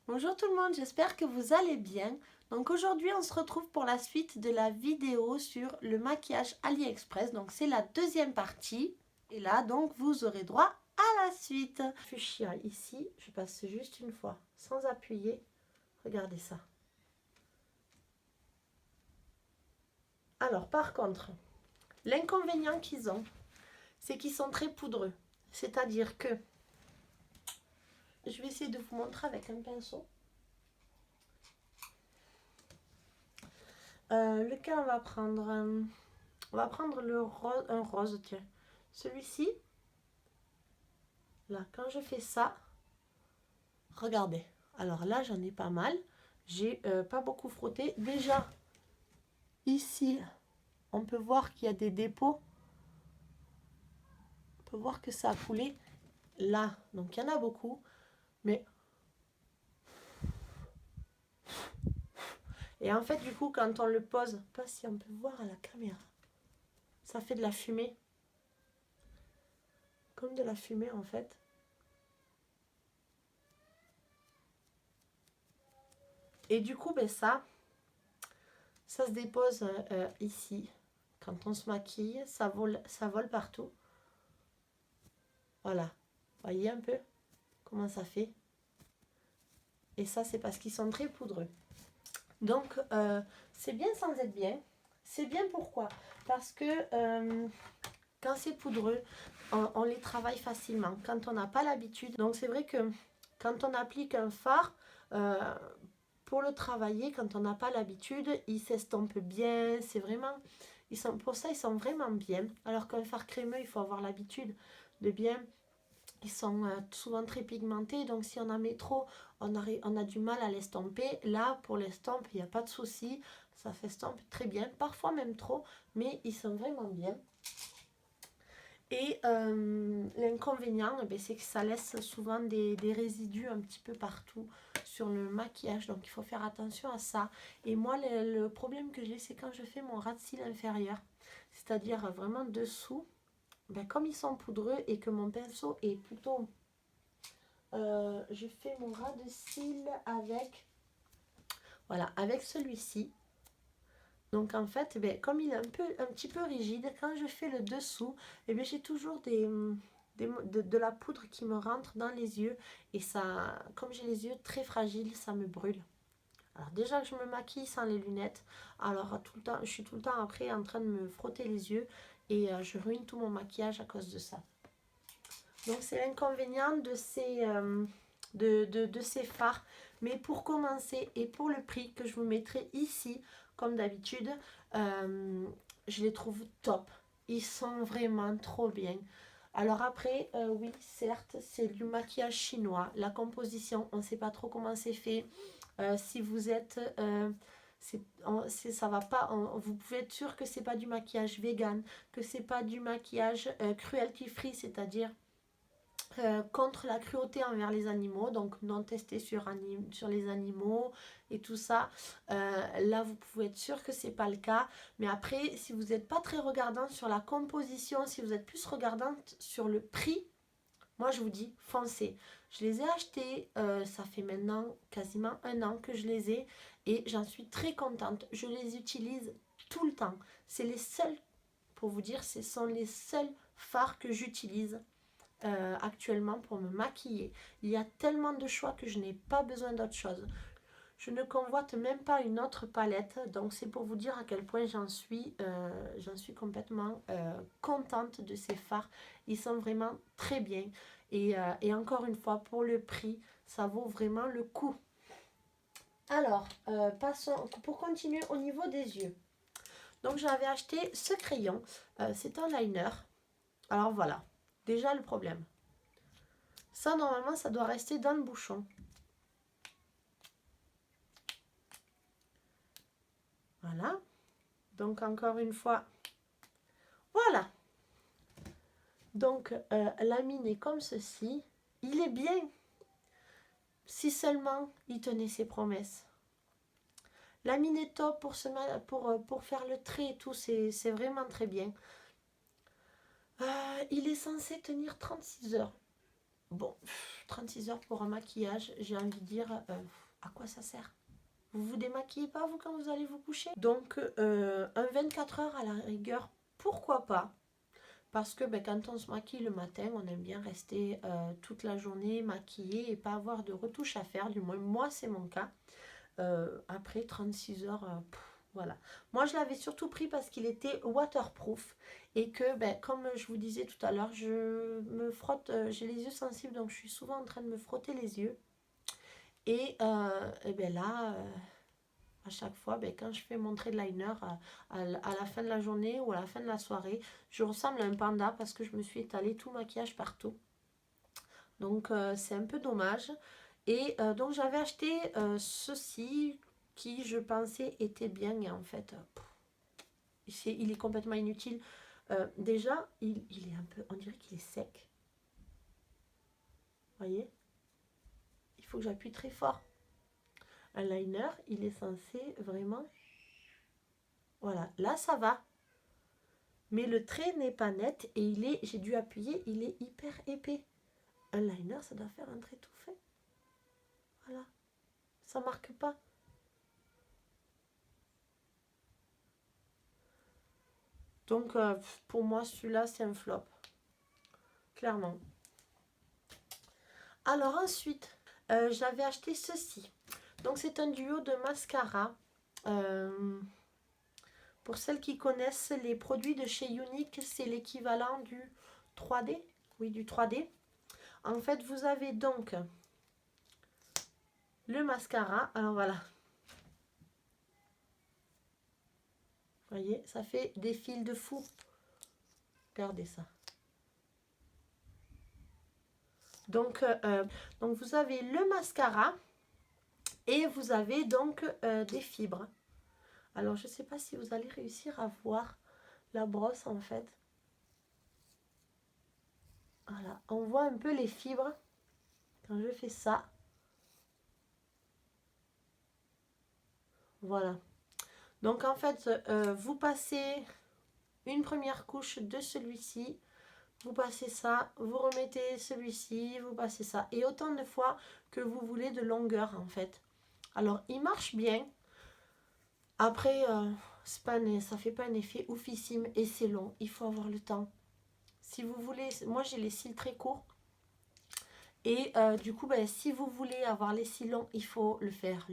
Bonjour tout le monde, j'espère que vous allez bien. Donc aujourd'hui on se retrouve pour la suite de la vidéo sur le maquillage AliExpress. Donc c'est la deuxième partie. Et là donc vous aurez droit à la suite. Fuchsia ici, je passe juste une fois sans appuyer. Regardez ça. Alors par contre, l'inconvénient qu'ils ont, c'est qu'ils sont très poudreux. C'est-à-dire que, je vais essayer de vous montrer avec un pinceau. Lequel on va prendre on va prendre le rose, un rose, tiens. Celui-ci, là, quand je fais ça, regardez. Alors là, j'en ai pas mal. J'ai pas beaucoup frotté. Déjà, ici, on peut voir qu'il y a des dépôts. On peut voir que ça a coulé. Là, donc il y en a beaucoup. Mais... Et en fait, du coup, quand on le pose, je ne sais pas si on peut voir à la caméra, ça fait de la fumée. Comme de la fumée, en fait. Et du coup, ben ça se dépose ici. Quand on se maquille, ça vole partout. Voilà. Voyez un peu comment ça fait. Et ça, c'est parce qu'ils sont très poudreux. Donc, c'est bien sans être bien. C'est bien pourquoi? Parce que quand c'est poudreux, on les travaille facilement. Quand on n'a pas l'habitude. Donc, c'est vrai que quand on applique un fard, pour le travailler, quand on n'a pas l'habitude, il s'estompe bien. C'est vraiment... pour ça, ils sont vraiment bien. Alors qu'un fard crémeux, il faut avoir l'habitude de bien... Ils sont souvent très pigmentés, donc si on en met trop, on a du mal à l'estomper. Là, pour l'estompe, il n'y a pas de souci. Ça s'estompe très bien, parfois même trop, mais ils sont vraiment bien. Et l'inconvénient, c'est que ça laisse souvent des résidus un petit peu partout sur le maquillage. Donc il faut faire attention à ça. Et moi, le problème que j'ai, c'est quand je fais mon ras de cils inférieur. C'est-à-dire vraiment dessous. Comme ils sont poudreux et que mon pinceau est plutôt... je fais mon ras de cils avec... Voilà, avec celui-ci. Donc en fait, comme il est un petit peu rigide, quand je fais le dessous, j'ai toujours de la poudre qui me rentre dans les yeux. Et ça, comme j'ai les yeux très fragiles, ça me brûle. Alors déjà que je me maquille sans les lunettes, alors tout le temps, je suis tout le temps après en train de me frotter les yeux. Et je ruine tout mon maquillage à cause de ça. Donc c'est l'inconvénient de ces fards. Mais pour commencer et pour le prix que je vous mettrai ici, comme d'habitude, je les trouve top. Ils sont vraiment trop bien. Alors après, oui, certes, c'est du maquillage chinois. La composition, on ne sait pas trop comment c'est fait. Si vous êtes... ça va pas, vous pouvez être sûr que c'est pas du maquillage vegan, que c'est pas du maquillage cruelty free, c'est-à-dire contre la cruauté envers les animaux, donc non testé sur les animaux et tout ça. Là, vous pouvez être sûr que c'est pas le cas. Mais après, si vous n'êtes pas très regardant sur la composition, si vous êtes plus regardante sur le prix, moi je vous dis foncez. Je les ai achetés, ça fait maintenant quasiment 1 an que je les ai et j'en suis très contente. Je les utilise tout le temps. C'est les seuls, pour vous dire, ce sont les seuls fards que j'utilise actuellement pour me maquiller. Il y a tellement de choix que je n'ai pas besoin d'autre chose. Je ne convoite même pas une autre palette, donc c'est pour vous dire à quel point j'en suis complètement contente de ces fards. Ils sont vraiment très bien et encore une fois, pour le prix, ça vaut vraiment le coup. Alors, passons, pour continuer au niveau des yeux. Donc j'avais acheté ce crayon, c'est un liner. Alors voilà, déjà le problème. Ça, normalement, ça doit rester dans le bouchon. Voilà. Donc, encore une fois, voilà. Donc, laminé comme ceci. Il est bien. Si seulement il tenait ses promesses. Laminé top pour faire le trait et tout, c'est vraiment très bien. Il est censé tenir 36 heures. bon, 36 heures pour un maquillage, j'ai envie de dire, à quoi ça sert? Vous vous démaquillez pas, vous, quand vous allez vous coucher? Donc, un 24 heures à la rigueur, pourquoi pas? Parce que ben, quand on se maquille le matin, on aime bien rester toute la journée maquillé et pas avoir de retouches à faire. Du moins, moi, c'est mon cas. Après 36 heures, voilà. Moi, je l'avais surtout pris parce qu'il était waterproof et que, ben, comme je vous disais tout à l'heure, je me frotte, j'ai les yeux sensibles, donc je suis souvent en train de me frotter les yeux. Et ben là, à chaque fois, ben, quand je fais mon trait de liner à la fin de la journée ou à la fin de la soirée, je ressemble à un panda parce que je me suis étalé tout le maquillage partout. Donc c'est un peu dommage. Et donc j'avais acheté ceci qui je pensais était bien et en fait il est complètement inutile. Déjà il est un peu, on dirait qu'il est sec. Vous voyez? Il faut que j'appuie très fort. Un liner, il est censé vraiment... Voilà, là ça va. Mais le trait n'est pas net et j'ai dû appuyer, il est hyper épais. Un liner, ça doit faire un trait tout fait. Voilà, ça marque pas. Donc pour moi, celui-là, c'est un flop. Clairement. Alors ensuite, j'avais acheté ceci. Donc c'est un duo de mascara. Pour celles qui connaissent les produits de chez Younique, c'est l'équivalent du 3D. Oui, du 3D. En fait, vous avez donc le mascara. Alors voilà. Vous voyez, ça fait des fils de fou. Regardez ça. Donc vous avez le mascara et vous avez donc des fibres. Alors, je ne sais pas si vous allez réussir à voir la brosse en fait. Voilà, on voit un peu les fibres quand je fais ça. Voilà. Donc en fait, vous passez une première couche de celui-ci. Vous passez ça, vous remettez celui-ci, vous passez ça. Et autant de fois que vous voulez de longueur en fait. Alors, il marche bien. Après, ça ne fait pas un effet oufissime et c'est long. Il faut avoir le temps. Si vous voulez, moi j'ai les cils très courts. Et du coup, ben, si vous voulez avoir les cils longs, il faut le faire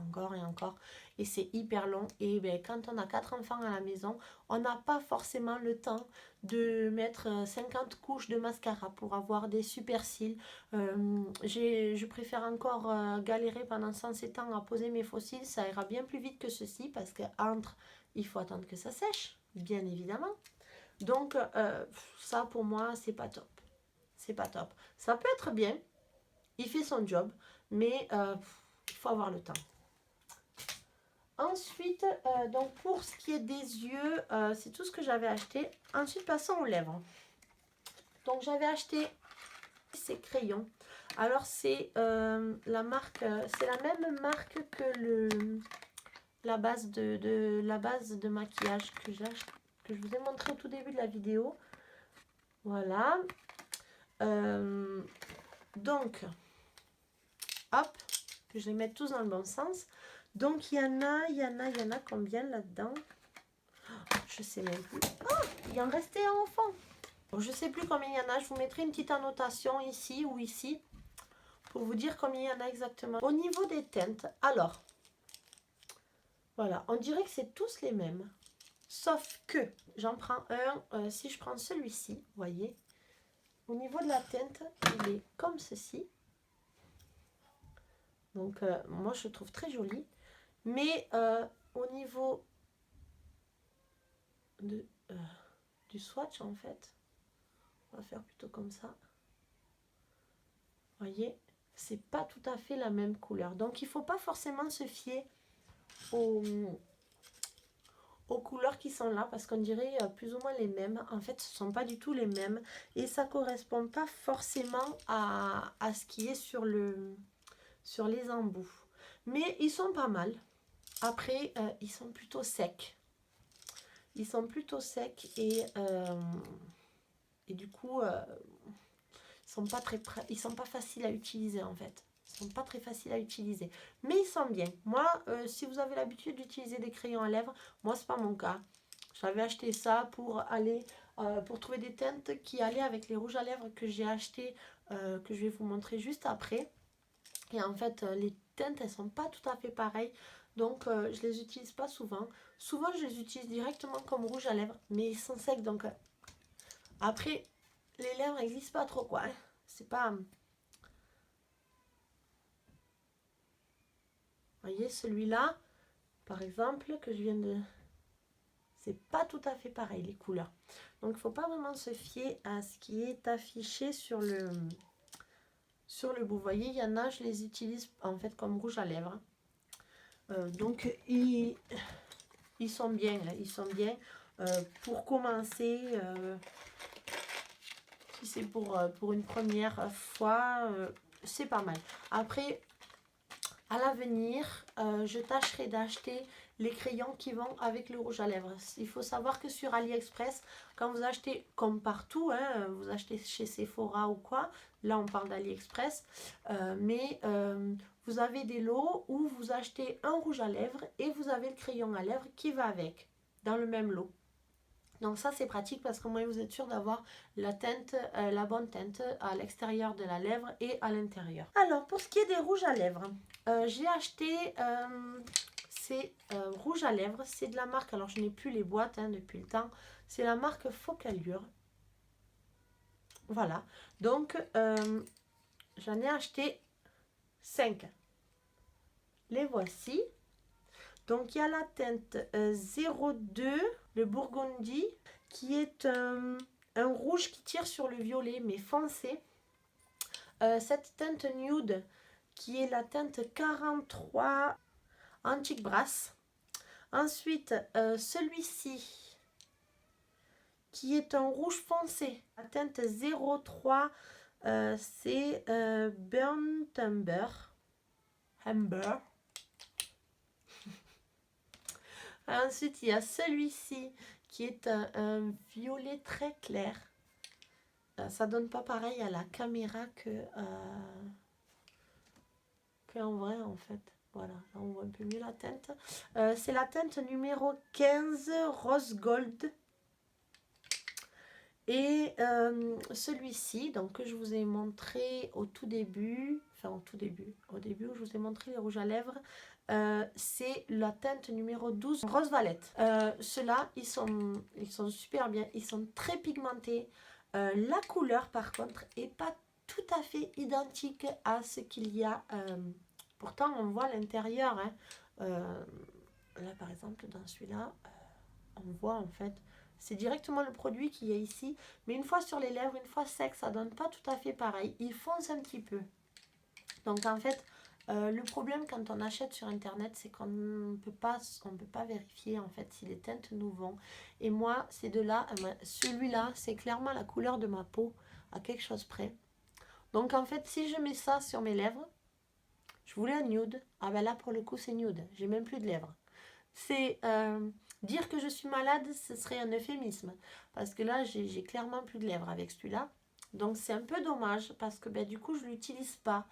encore et encore. Et c'est hyper long. Et ben, quand on a 4 enfants à la maison, on n'a pas forcément le temps de mettre 50 couches de mascara pour avoir des super cils. Je préfère encore galérer pendant 107 ans à poser mes faux cils. Ça ira bien plus vite que ceci parce qu'entre, il faut attendre que ça sèche, bien évidemment. Donc, ça pour moi, c'est pas top. C'est pas top. Ça peut être bien, il fait son job, mais il faut avoir le temps. Ensuite, donc pour ce qui est des yeux, c'est tout ce que j'avais acheté. Ensuite, passons aux lèvres. Donc j'avais acheté ces crayons. Alors c'est la marque, c'est la même marque que la base de maquillage que je vous ai montré au tout début de la vidéo. Voilà. Donc, hop, que je les mette tous dans le bon sens. Donc, il y en a combien là-dedans? Je sais même plus. Ah, il en restait un au fond. Bon, je sais plus combien il y en a. Je vous mettrai une petite annotation ici ou ici pour vous dire combien il y en a exactement. Au niveau des teintes, alors, voilà, on dirait que c'est tous les mêmes. Sauf que, j'en prends un, si je prends celui-ci, vous voyez, au niveau de la teinte, il est comme ceci. Donc, moi, je le trouve très joli. Mais au niveau du swatch, en fait, on va faire plutôt comme ça. Vous voyez, c'est pas tout à fait la même couleur. Donc, il ne faut pas forcément se fier aux couleurs qui sont là, parce qu'on dirait plus ou moins les mêmes. En fait, ce ne sont pas du tout les mêmes. Et ça ne correspond pas forcément à ce qui est sur les embouts. Mais ils sont pas mal. Après, ils sont plutôt secs. Ils sont plutôt secs et du coup, ils sont pas faciles à utiliser en fait. Ils sont pas très faciles à utiliser. Mais ils sont bien. Moi, si vous avez l'habitude d'utiliser des crayons à lèvres, moi, c'est pas mon cas. J'avais acheté ça pour aller, pour trouver des teintes qui allaient avec les rouges à lèvres que j'ai acheté, que je vais vous montrer juste après. Et en fait, les teintes, elles sont pas tout à fait pareilles. Donc, je les utilise pas souvent. Souvent, je les utilise directement comme rouge à lèvres. Mais ils sont secs, donc... après, les lèvres, elles glissent pas trop, quoi. Hein. C'est pas... Vous voyez, celui-là, par exemple, que je viens de... C'est pas tout à fait pareil, les couleurs. Donc, il ne faut pas vraiment se fier à ce qui est affiché sur le bout. Vous voyez, il y en a, je les utilise en fait comme rouge à lèvres. Donc, ils sont bien, là, ils sont bien. Pour commencer, si c'est pour une première fois, c'est pas mal. Après, à l'avenir, je tâcherai d'acheter les crayons qui vont avec le rouge à lèvres. Il faut savoir que sur AliExpress, quand vous achetez, comme partout, hein, vous achetez chez Sephora ou quoi, là on parle d'AliExpress, mais vous avez des lots où vous achetez un rouge à lèvres et vous avez le crayon à lèvres qui va avec, dans le même lot. Donc ça c'est pratique parce que moi vous êtes sûr d'avoir la teinte, la bonne teinte à l'extérieur de la lèvre et à l'intérieur. Alors pour ce qui est des rouges à lèvres, j'ai acheté ces rouges à lèvres, c'est de la marque, alors je n'ai plus les boîtes hein, depuis le temps, c'est la marque Focallure. Voilà, donc j'en ai acheté 5. Les voici. Donc il y a la teinte 02, le Burgundy, qui est un rouge qui tire sur le violet, mais foncé. Cette teinte nude, qui est la teinte 43 Antique Brass. Ensuite, celui-ci, qui est un rouge foncé, la teinte 03, c'est Burnt Amber. Amber. Ensuite, il y a celui-ci qui est un violet très clair. Ça donne pas pareil à la caméra que en vrai en fait. Voilà, là on voit un peu mieux la teinte. C'est la teinte numéro 15 Rose Gold. Et celui-ci, donc que je vous ai montré au tout début, enfin au début où je vous ai montré les rouges à lèvres, c'est la teinte numéro 12 Rose Valette. Ceux-là, ils sont super bien, ils sont très pigmentés. La couleur par contre est pas tout à fait identique à ce qu'il y a. Pourtant on voit l'intérieur. Hein. Là par exemple dans celui-là, on voit en fait... C'est directement le produit qu'il y a ici. Mais une fois sur les lèvres, une fois sec, ça donne pas tout à fait pareil. Il fonce un petit peu. Donc en fait, le problème quand on achète sur internet, c'est qu'on ne peut pas vérifier en fait si les teintes nous vont. Et moi, ces deux-là, celui-là, c'est clairement la couleur de ma peau à quelque chose près. Donc en fait, si je mets ça sur mes lèvres, je voulais un nude. Ah ben là, pour le coup, c'est nude. J'ai même plus de lèvres. C'est... dire que je suis malade, ce serait un euphémisme. Parce que là, j'ai clairement plus de lèvres avec celui-là. Donc, c'est un peu dommage parce que du coup, je ne l'utilise pas.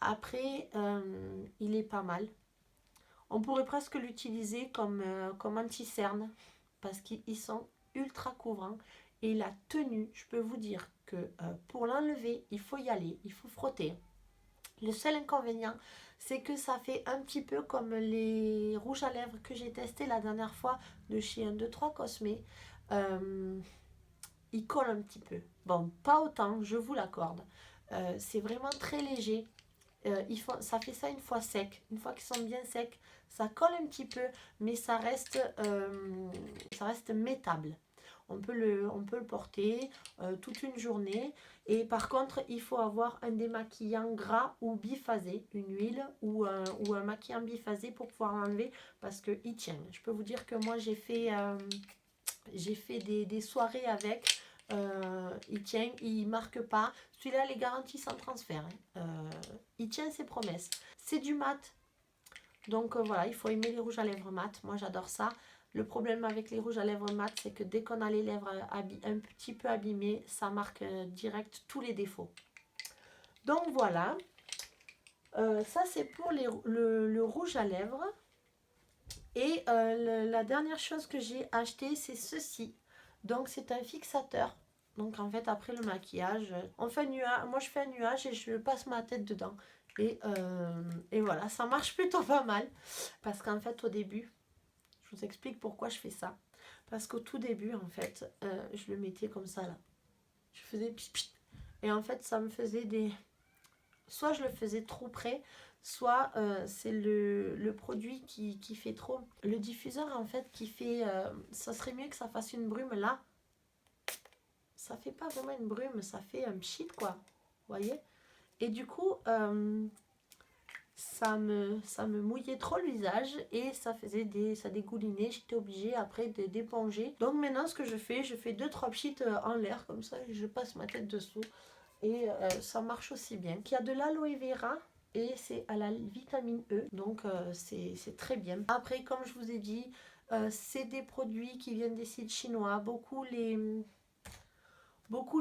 Après, il est pas mal. On pourrait presque l'utiliser comme anti-cerne parce qu'ils sont ultra couvrants. Et la tenue, je peux vous dire que pour l'enlever, il faut y aller, il faut frotter. Le seul inconvénient, c'est que ça fait un petit peu comme les rouges à lèvres que j'ai testé la dernière fois de chez 1, 2, 3 Cosmé. Ils collent un petit peu. Bon, pas autant, je vous l'accorde. C'est vraiment très léger. Ça fait ça une fois sec. Une fois qu'ils sont bien secs, ça colle un petit peu, mais ça reste mettable. On peut le porter toute une journée. Et par contre, il faut avoir un démaquillant gras ou biphasé, une huile ou un maquillant biphasé pour pouvoir l'enlever parce qu'il tient. Je peux vous dire que moi, j'ai fait des soirées avec. Il tient, il ne marque pas. Celui-là, les garanties sans transfert. Il tient ses promesses. C'est du mat. Donc voilà, il faut aimer les rouges à lèvres mat. Moi, j'adore ça. Le problème avec les rouges à lèvres mat, c'est que dès qu'on a les lèvres un petit peu abîmées, ça marque direct tous les défauts. Donc voilà, ça c'est pour le rouge à lèvres. Et la dernière chose que j'ai acheté, c'est ceci. Donc c'est un fixateur. Donc en fait, après le maquillage, on fait un nuage. Moi, je fais un nuage et je passe ma tête dedans. Et voilà, ça marche plutôt pas mal. Parce qu'en fait, au début, je vous explique pourquoi je fais ça. Parce qu'au tout début, en fait, je le mettais comme ça là. Je faisais pchit, pchit. Et en fait, ça me faisait des... Soit je le faisais trop près, soit c'est le produit qui fait trop. Le diffuseur, en fait, qui fait... ça serait mieux que ça fasse une brume là. Ça fait pas vraiment une brume, ça fait un pchit, quoi. Vous voyez? Et du coup, ça me mouillait trop le visage et ça dégoulinait. J'étais obligée après d'éponger. Donc maintenant, ce que je fais 2-3 pchits en l'air comme ça et je passe ma tête dessous. Et ça marche aussi bien. Il y a de l'aloe vera et c'est à la vitamine E, donc c'est très bien. Après, comme je vous ai dit, c'est des produits qui viennent des sites chinois. Beaucoup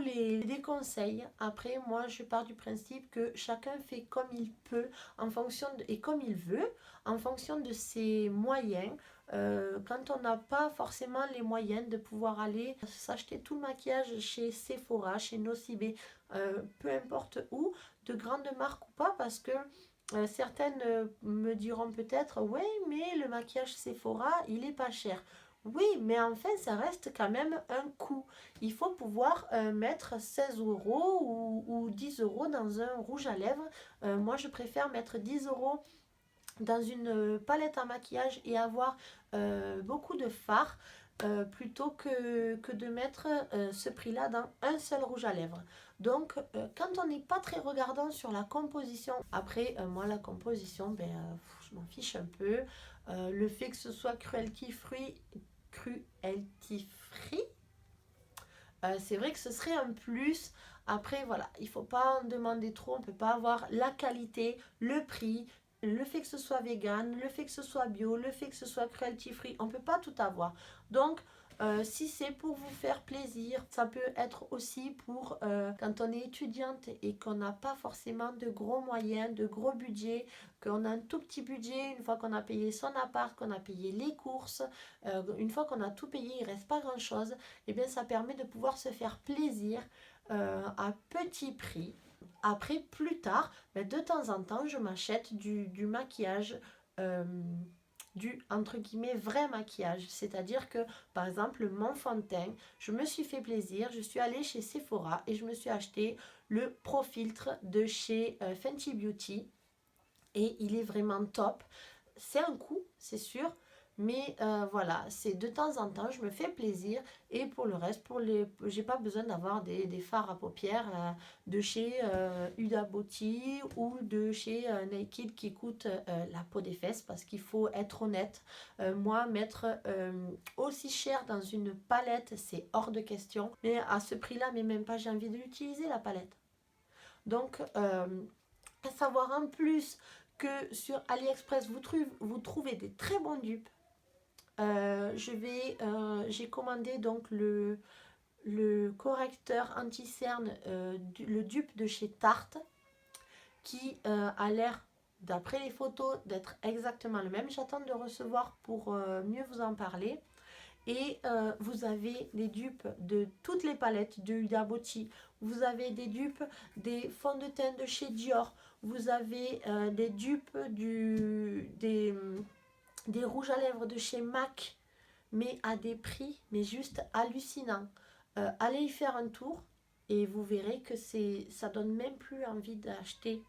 les déconseillent. Après, moi, je pars du principe que chacun fait comme il peut en fonction et comme il veut, en fonction de ses moyens. Quand on n'a pas forcément les moyens de pouvoir aller s'acheter tout le maquillage chez Sephora, chez Nocibé, peu importe où, de grandes marques ou pas, parce que certaines me diront peut-être, ouais, mais le maquillage Sephora, il est pas cher. Oui, mais en fait, ça reste quand même un coût. Il faut pouvoir mettre 16 euros ou 10 euros dans un rouge à lèvres. Moi, je préfère mettre 10 euros dans une palette à maquillage et avoir beaucoup de fard plutôt que de mettre ce prix-là dans un seul rouge à lèvres. Donc, quand on n'est pas très regardant sur la composition, après, moi, la composition, ben, je m'en fiche un peu. Le fait que ce soit cruelty free, c'est vrai que ce serait un plus. Après, voilà, il ne faut pas en demander trop. On ne peut pas avoir la qualité, le prix, le fait que ce soit vegan, le fait que ce soit bio, le fait que ce soit cruelty free. On ne peut pas tout avoir. Donc, si c'est pour vous faire plaisir, ça peut être aussi pour quand on est étudiante et qu'on n'a pas forcément de gros moyens, de gros budget, qu'on a un tout petit budget, une fois qu'on a payé son appart, qu'on a payé les courses, une fois qu'on a tout payé, il ne reste pas grand-chose, et bien ça permet de pouvoir se faire plaisir à petit prix. Après, plus tard, ben, de temps en temps, je m'achète du maquillage, du entre guillemets vrai maquillage. C'est-à-dire que, par exemple, mon fond de teint, je me suis fait plaisir, je suis allée chez Sephora et je me suis acheté le Pro Filtre de chez Fenty Beauty. Et il est vraiment top. C'est un coût, c'est sûr. Mais voilà, c'est de temps en temps, je me fais plaisir. Et pour le reste, j'ai pas besoin d'avoir des fards à paupières de chez Huda Beauty ou de chez Naked qui coûtent la peau des fesses. Parce qu'il faut être honnête. Moi, mettre aussi cher dans une palette, c'est hors de question. Mais à ce prix-là, mais même pas, j'ai envie de l'utiliser la palette. Donc, à savoir en plus que sur AliExpress, vous trouvez des très bons dupes. J'ai commandé donc le correcteur anti-cerne, le dupe de chez Tarte, qui a l'air, d'après les photos, d'être exactement le même. J'attends de recevoir pour mieux vous en parler. Et vous avez des dupes de toutes les palettes de Huda Beauty. Vous avez des dupes des fonds de teint de chez Dior. Vous avez des dupes des rouges à lèvres de chez MAC. Mais à des prix, mais juste hallucinants. Allez y faire un tour et vous verrez que ça donne même plus envie d'acheter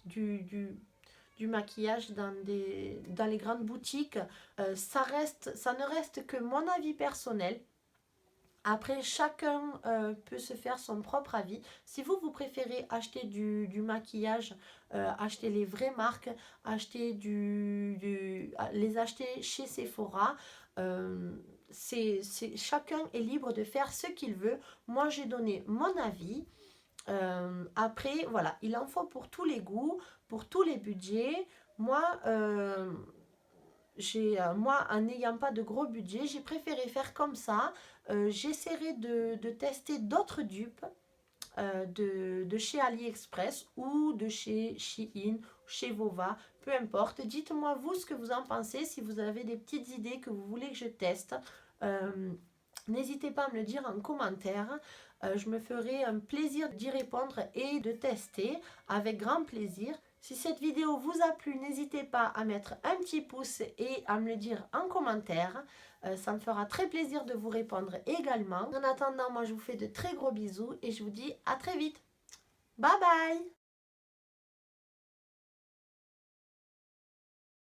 du maquillage dans les grandes boutiques. Ça ne reste que mon avis personnel. Après, chacun peut se faire son propre avis. Si vous préférez acheter du maquillage, acheter les vraies marques, les acheter chez Sephora, chacun est libre de faire ce qu'il veut. Moi, j'ai donné mon avis. Après, voilà, il en faut pour tous les goûts, pour tous les budgets. Moi, en n'ayant pas de gros budget, j'ai préféré faire comme ça. J'essaierai de tester d'autres dupes de chez AliExpress ou de chez Shein, chez Vova, peu importe. Dites-moi vous ce que vous en pensez, si vous avez des petites idées que vous voulez que je teste. N'hésitez pas à me le dire en commentaire. Je me ferai un plaisir d'y répondre et de tester avec grand plaisir. Si cette vidéo vous a plu, n'hésitez pas à mettre un petit pouce et à me le dire en commentaire. Ça me fera très plaisir de vous répondre également. En attendant, moi je vous fais de très gros bisous et je vous dis à très vite. Bye bye!